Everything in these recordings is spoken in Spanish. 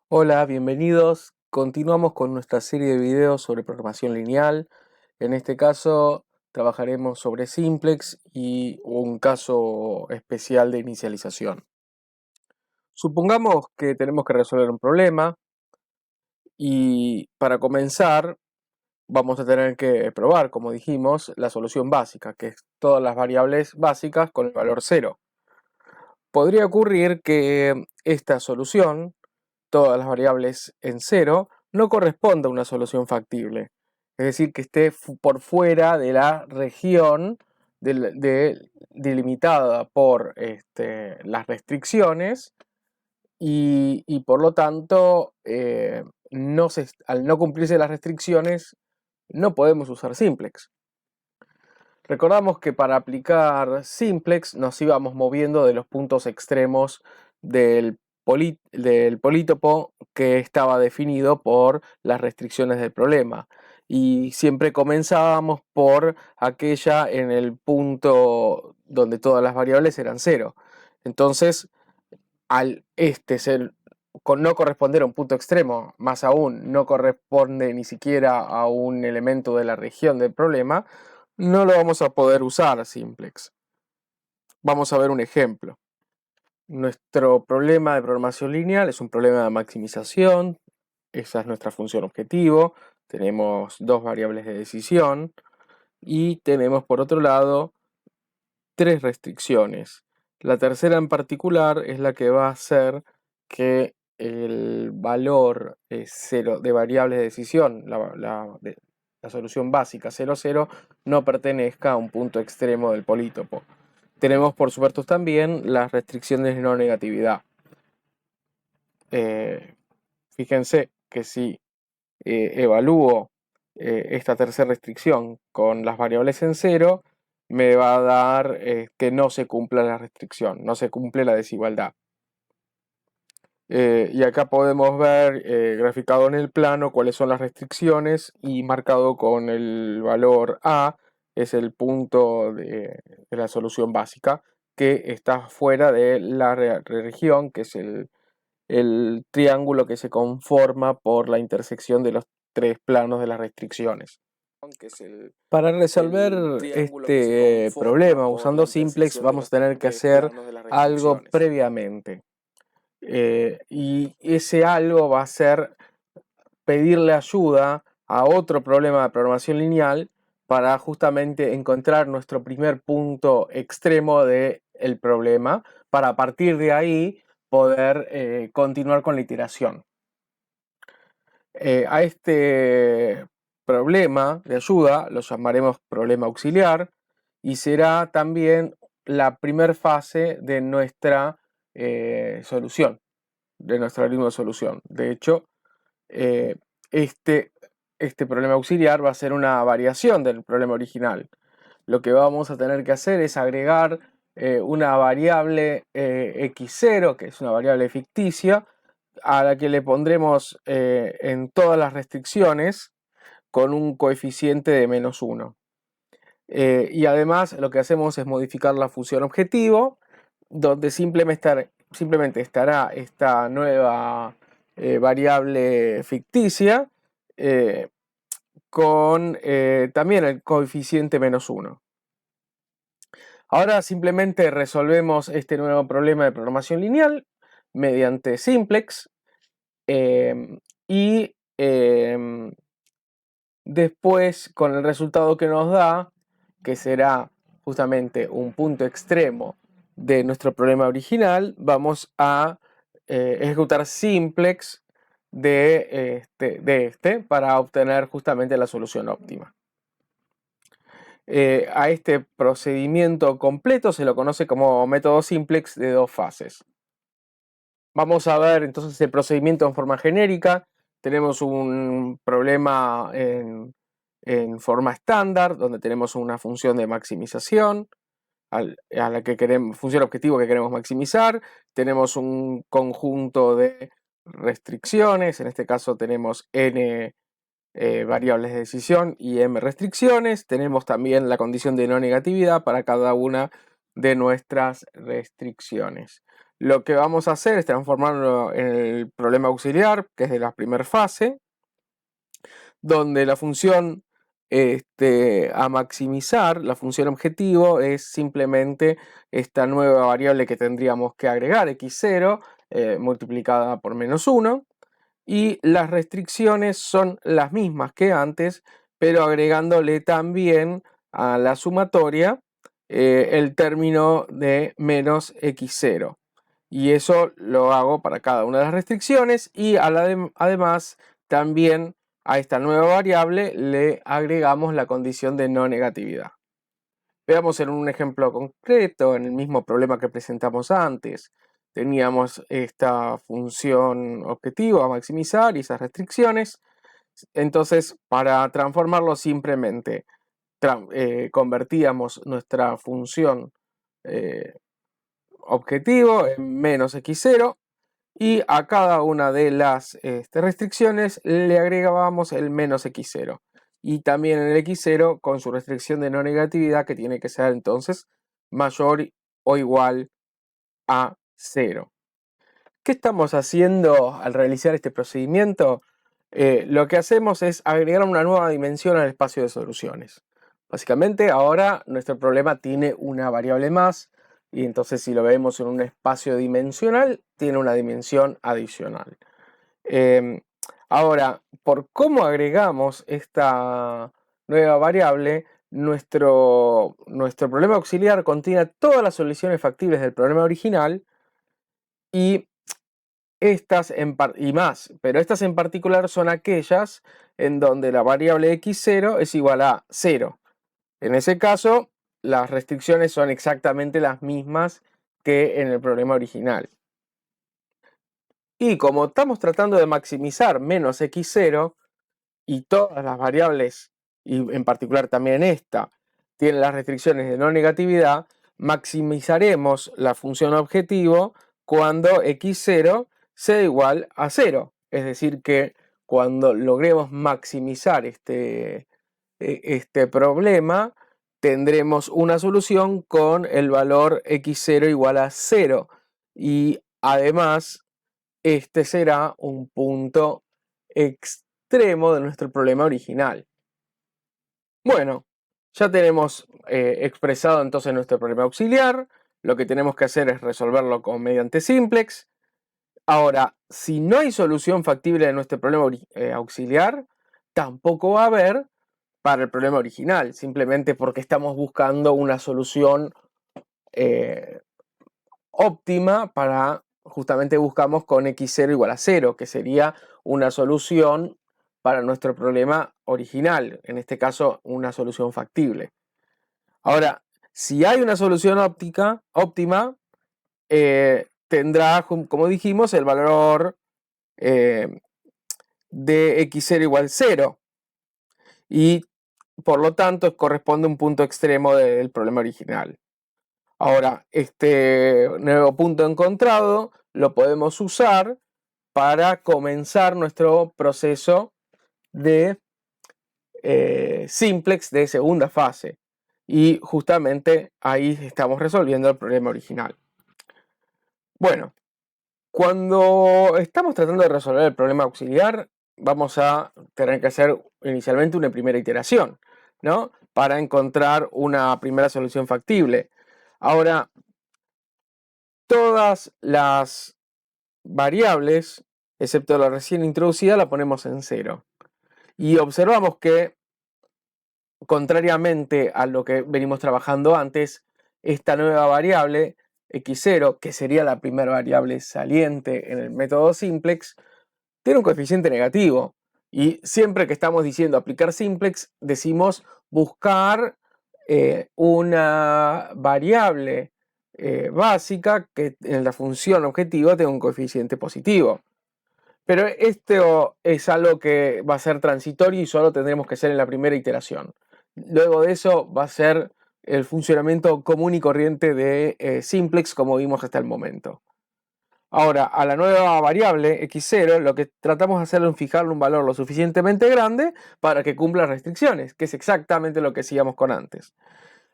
Hola, bienvenidos. Continuamos con nuestra serie de videos sobre programación lineal. En este caso trabajaremos sobre simplex y un caso especial de inicialización. Supongamos que tenemos que resolver un problema y para comenzar vamos a tener que probar, como dijimos, la solución básica, que es todas las variables básicas con el valor 0. Podría ocurrir que esta solución, todas las variables en 0, no corresponda a una solución factible. Es decir, que esté por fuera de la región delimitada por las restricciones y por lo tanto, al no cumplirse las restricciones, no podemos usar simplex. Recordamos que para aplicar simplex nos íbamos moviendo de los puntos extremos del polítopo que estaba definido por las restricciones del problema. Y siempre comenzábamos por aquella en el punto donde todas las variables eran 0. Entonces, al no corresponder a un punto extremo, más aún no corresponde ni siquiera a un elemento de la región del problema, no lo vamos a poder usar simplex. Vamos a ver un ejemplo. Nuestro problema de programación lineal es un problema de maximización. Esa es nuestra función objetivo. Tenemos dos variables de decisión y tenemos por otro lado tres restricciones. La tercera en particular es la que va a hacer que el valor de variables de decisión, la solución básica 0, 0, no pertenezca a un punto extremo del polítopo. Tenemos por supuesto también las restricciones de no negatividad. Fíjense que si evalúo esta tercera restricción con las variables en 0, me va a dar que no se cumpla la restricción, no se cumple la desigualdad. Y acá podemos ver graficado en el plano cuáles son las restricciones y marcado con el valor A es el punto de la solución básica que está fuera de la región, que es el triángulo que se conforma por la intersección de los tres planos de las restricciones. Para resolver este problema usando simplex vamos a tener que hacer algo previamente. Y ese algo va a ser pedirle ayuda a otro problema de programación lineal para justamente encontrar nuestro primer punto extremo del problema, para a partir de ahí poder continuar con la iteración. A este problema de ayuda lo llamaremos problema auxiliar y será también la primera fase de nuestra solución, de nuestro algoritmo de solución. De hecho, este problema auxiliar va a ser una variación del problema original. Lo que vamos a tener que hacer es agregar una variable x0, que es una variable ficticia, a la que le pondremos en todas las restricciones con un coeficiente de -1. Y además lo que hacemos es modificar la función objetivo, donde simplemente estará esta nueva variable ficticia con también el coeficiente -1. Ahora simplemente resolvemos este nuevo problema de programación lineal mediante simplex y después con el resultado que nos da, que será justamente un punto extremo de nuestro problema original, vamos a ejecutar simplex de este para obtener justamente la solución óptima. A este procedimiento completo se lo conoce como método simplex de dos fases. Vamos a ver entonces el procedimiento en forma genérica. Tenemos un problema en forma estándar, donde tenemos una función de maximización, a la que función objetivo que queremos maximizar. Tenemos un conjunto de restricciones, en este caso tenemos n variables de decisión y m restricciones. Tenemos también la condición de no negatividad para cada una de nuestras restricciones. lo que vamos a hacer es transformarlo en el problema auxiliar, que es de la primera fase, donde la función a maximizar, la función objetivo, es simplemente esta nueva variable que tendríamos que agregar, x0, multiplicada por -1, y las restricciones son las mismas que antes, pero agregándole también a la sumatoria el término de menos x0. Y eso lo hago para cada una de las restricciones, y además también a esta nueva variable le agregamos la condición de no negatividad. Veamos en un ejemplo concreto, en el mismo problema que presentamos antes. Teníamos esta función objetivo a maximizar y esas restricciones. Entonces, para transformarlo simplemente convertíamos nuestra función objetivo en menos x0, y a cada una de las restricciones le agregábamos el menos x0. Y también en el x0 con su restricción de no negatividad, que tiene que ser entonces mayor o igual a 0. ¿Qué estamos haciendo al realizar este procedimiento? Lo que hacemos es agregar una nueva dimensión al espacio de soluciones. Básicamente ahora nuestro problema tiene una variable más, y entonces si lo vemos en un espacio dimensional, tiene una dimensión adicional. Ahora, por cómo agregamos esta nueva variable, nuestro problema auxiliar contiene todas las soluciones factibles del problema original, y más, pero estas en particular son aquellas en donde la variable x0 es igual a 0. En ese caso, las restricciones son exactamente las mismas que en el problema original. Y como estamos tratando de maximizar menos x0, y todas las variables, y en particular también esta, tienen las restricciones de no negatividad, maximizaremos la función objetivo cuando x0 sea igual a 0. Es decir, que cuando logremos maximizar este problema, tendremos una solución con el valor x0 igual a 0. Y además, este será un punto extremo de nuestro problema original. Bueno, ya tenemos expresado entonces nuestro problema auxiliar. Lo que tenemos que hacer es resolverlo mediante simplex. Ahora, si no hay solución factible de nuestro problema auxiliar, tampoco va a haber para el problema original, simplemente porque estamos buscando una solución óptima para, justamente buscamos con x0 igual a 0, que sería una solución para nuestro problema original, en este caso una solución factible. Ahora, si hay una solución óptima, tendrá, como dijimos, el valor de x0 igual 0, y por lo tanto corresponde a un punto extremo del problema original. Ahora, este nuevo punto encontrado lo podemos usar para comenzar nuestro proceso de simplex de segunda fase. Y justamente ahí estamos resolviendo el problema original. Bueno, cuando estamos tratando de resolver el problema auxiliar, vamos a tener que hacer inicialmente una primera iteración, ¿no? Para encontrar una primera solución factible. Ahora, todas las variables, excepto la recién introducida, la ponemos en 0. Y observamos que, contrariamente a lo que venimos trabajando antes, esta nueva variable, x0, que sería la primera variable saliente en el método simplex, tiene un coeficiente negativo. Y siempre que estamos diciendo aplicar simplex, decimos buscar una variable básica que en la función objetivo tenga un coeficiente positivo. Pero esto es algo que va a ser transitorio y solo tendremos que hacer en la primera iteración. Luego de eso va a ser el funcionamiento común y corriente de simplex, como vimos hasta el momento. Ahora, a la nueva variable x0, lo que tratamos de hacer es fijarle un valor lo suficientemente grande para que cumpla las restricciones, que es exactamente lo que hacíamos con antes.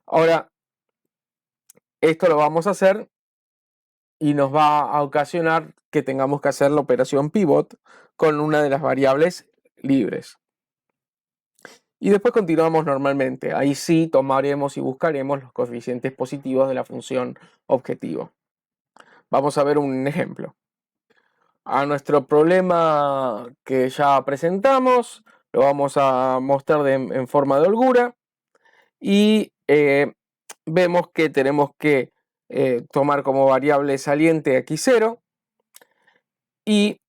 Ahora, esto lo vamos a hacer y nos va a ocasionar que tengamos que hacer la operación pivot con una de las variables libres. Y después continuamos normalmente. Ahí sí tomaremos y buscaremos los coeficientes positivos de la función objetivo. Vamos a ver un ejemplo. A nuestro problema que ya presentamos, lo vamos a mostrar en forma de holgura. Y vemos que tenemos que tomar como variable saliente x0 y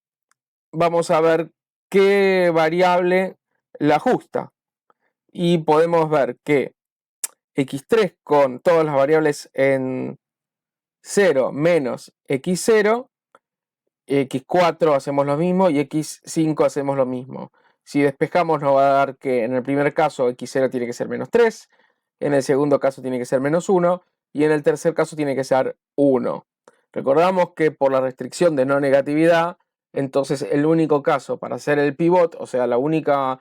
vamos a ver qué variable la ajusta. Y podemos ver que x3 con todas las variables en 0 menos x0, x4 hacemos lo mismo y x5 hacemos lo mismo. Si despejamos nos va a dar que en el primer caso x0 tiene que ser menos 3, en el segundo caso tiene que ser menos 1 y en el tercer caso tiene que ser 1. Recordamos que por la restricción de no negatividad, entonces el único caso para hacer el pivot, o sea, la única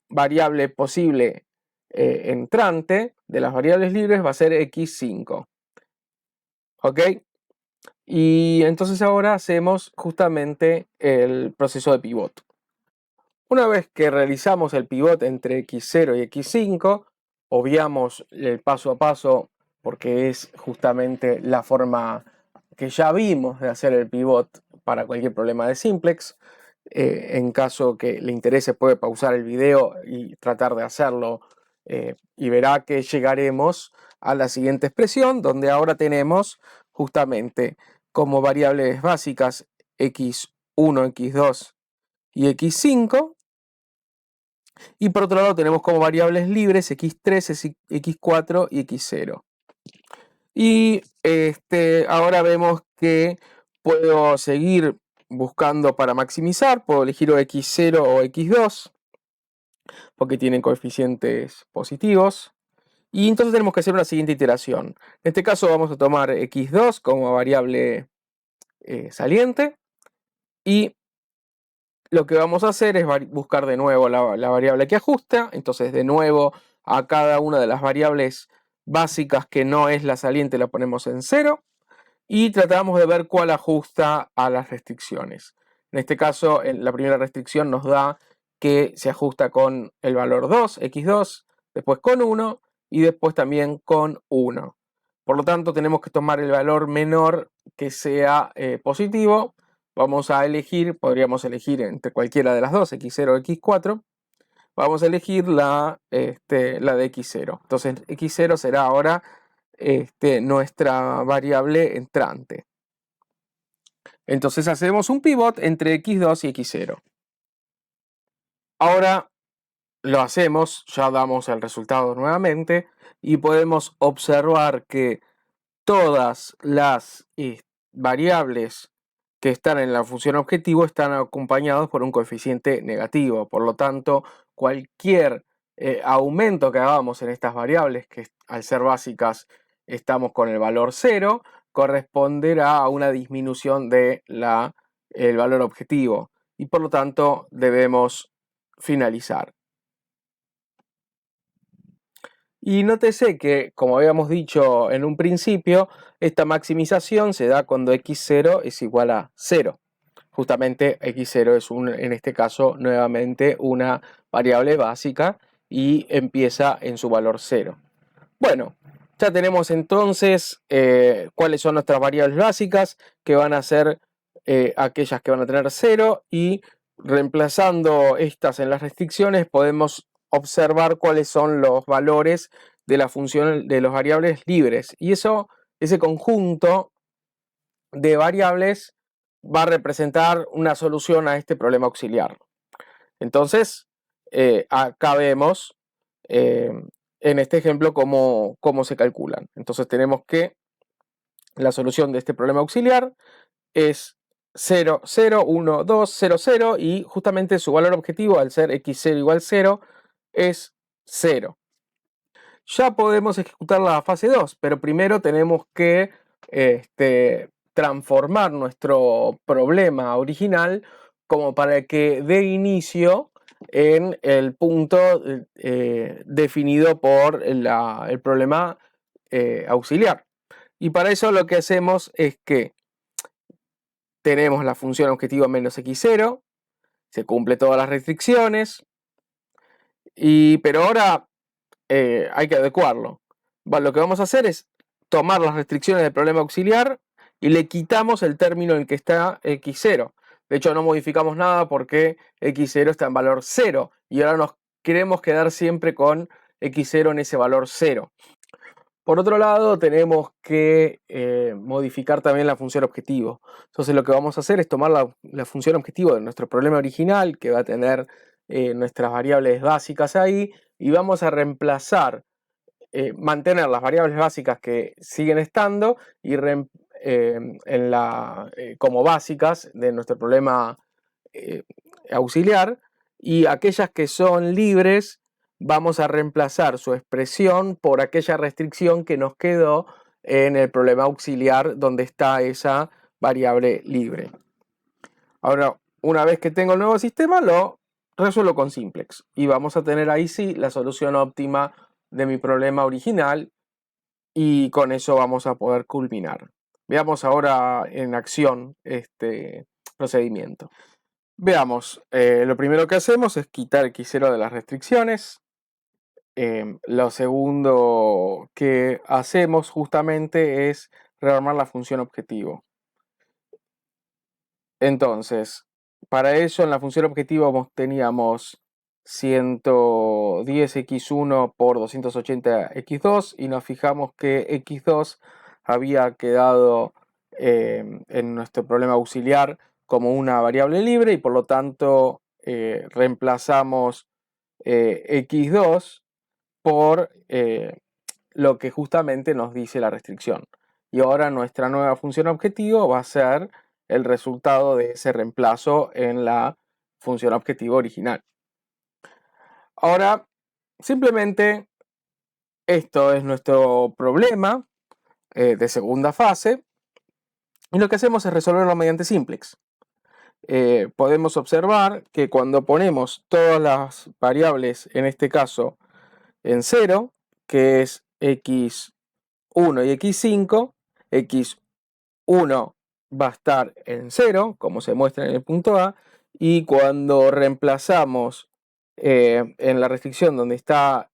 variable posible entrante de las variables libres va a ser x5. ¿Ok? Y entonces ahora hacemos justamente el proceso de pivot. Una vez que realizamos el pivot entre x0 y x5, obviamos el paso a paso porque es justamente la forma que ya vimos de hacer el pivot para cualquier problema de simplex. En caso que le interese puede pausar el video y tratar de hacerlo y verá que llegaremos a la siguiente expresión donde ahora tenemos justamente como variables básicas x1, x2 y x5 y por otro lado tenemos como variables libres x3, x4 y x0. Y ahora vemos que puedo seguir buscando para maximizar, puedo elegir o x0 o x2 porque tienen coeficientes positivos. Y entonces tenemos que hacer una siguiente iteración. En este caso vamos a tomar x2 como variable saliente y lo que vamos a hacer es buscar de nuevo la variable que ajusta. Entonces de nuevo a cada una de las variables básicas que no es la saliente la ponemos en 0 y tratamos de ver cuál ajusta a las restricciones. En este caso la primera restricción nos da que se ajusta con el valor 2, x2, después con 1 y después también con 1. Por lo tanto tenemos que tomar el valor menor que sea positivo. Vamos a elegir, podríamos elegir entre cualquiera de las dos, x0 o x4. Vamos a elegir la de x0. Entonces x0 será ahora nuestra variable entrante. Entonces hacemos un pivot entre x2 y x0. Ahora lo hacemos, ya damos el resultado nuevamente y podemos observar que todas las variables que están en la función objetivo están acompañados por un coeficiente negativo. Por lo tanto, cualquier aumento que hagamos en estas variables, que al ser básicas estamos con el valor 0, corresponderá a una disminución de el valor objetivo. Y por lo tanto, debemos finalizar. Y nótese que, como habíamos dicho en un principio, esta maximización se da cuando x0 es igual a 0. Justamente x0 es en este caso nuevamente una variable básica y empieza en su valor 0. Bueno, ya tenemos entonces cuáles son nuestras variables básicas, que van a ser aquellas que van a tener 0, y reemplazando estas en las restricciones podemos observar cuáles son los valores de la función de las variables libres. Y ese conjunto de variables va a representar una solución a este problema auxiliar. Entonces, acá vemos en este ejemplo cómo se calculan. Entonces tenemos que la solución de este problema auxiliar es 0, 0, 1, 2, 0, 0 y justamente su valor objetivo al ser x0 igual 0 es 0. Ya podemos ejecutar la fase 2, pero primero tenemos que transformar nuestro problema original como para que dé inicio en el punto definido por el problema auxiliar. Y para eso lo que hacemos es que tenemos la función objetivo menos x0, se cumple todas las restricciones, pero ahora hay que adecuarlo. Lo que vamos a hacer es tomar las restricciones del problema auxiliar y le quitamos el término en el que está x0. De hecho, no modificamos nada porque x0 está en valor 0 y ahora nos queremos quedar siempre con x0 en ese valor 0. Por otro lado, tenemos que modificar también la función objetivo. Entonces lo que vamos a hacer es tomar la función objetivo de nuestro problema original, que va a tener nuestras variables básicas ahí, y vamos a reemplazar, mantener las variables básicas que siguen estando y como básicas de nuestro problema auxiliar, y aquellas que son libres vamos a reemplazar su expresión por aquella restricción que nos quedó en el problema auxiliar donde está esa variable libre. Ahora, una vez que tengo el nuevo sistema, lo resuelvo con simplex y vamos a tener ahí sí la solución óptima de mi problema original, y con eso vamos a poder culminar. Veamos ahora en acción este procedimiento. Veamos, lo primero que hacemos es quitar x0 de las restricciones. Lo segundo que hacemos justamente es rearmar la función objetivo. Entonces, para eso en la función objetivo teníamos 110x1 por 280x2 y nos fijamos que x2 había quedado en nuestro problema auxiliar como una variable libre y por lo tanto reemplazamos x2 por lo que justamente nos dice la restricción. Y ahora nuestra nueva función objetivo va a ser el resultado de ese reemplazo en la función objetivo original. Ahora, simplemente esto es nuestro problema de segunda fase y lo que hacemos es resolverlo mediante simplex. Podemos observar que cuando ponemos todas las variables, en este caso en 0, que es x1 y x5, x1 va a estar en 0, como se muestra en el punto A, y cuando reemplazamos en la restricción donde está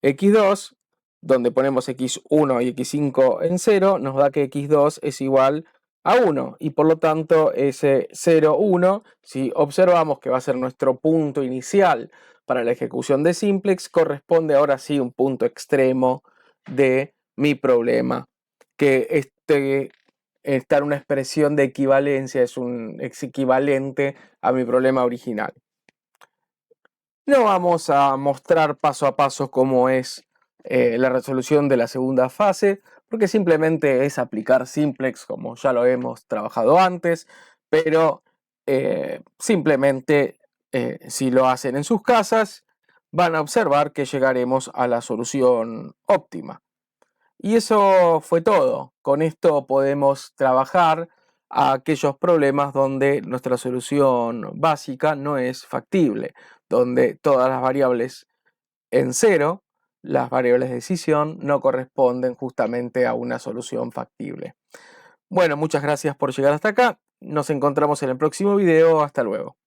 x2, donde ponemos x1 y x5 en 0, nos da que x2 es igual a 1, y por lo tanto ese 0, 1, si observamos que va a ser nuestro punto inicial para la ejecución de simplex, corresponde ahora sí a un punto extremo de mi problema, que está en una expresión de equivalencia, es equivalente a mi problema original. No vamos a mostrar paso a paso cómo es la resolución de la segunda fase, porque simplemente es aplicar simplex como ya lo hemos trabajado antes, pero simplemente si lo hacen en sus casas van a observar que llegaremos a la solución óptima. Y eso fue todo. Con esto podemos trabajar a aquellos problemas donde nuestra solución básica no es factible, donde todas las variables en 0, las variables de decisión, no corresponden justamente a una solución factible. Bueno, muchas gracias por llegar hasta acá. Nos encontramos en el próximo video. Hasta luego.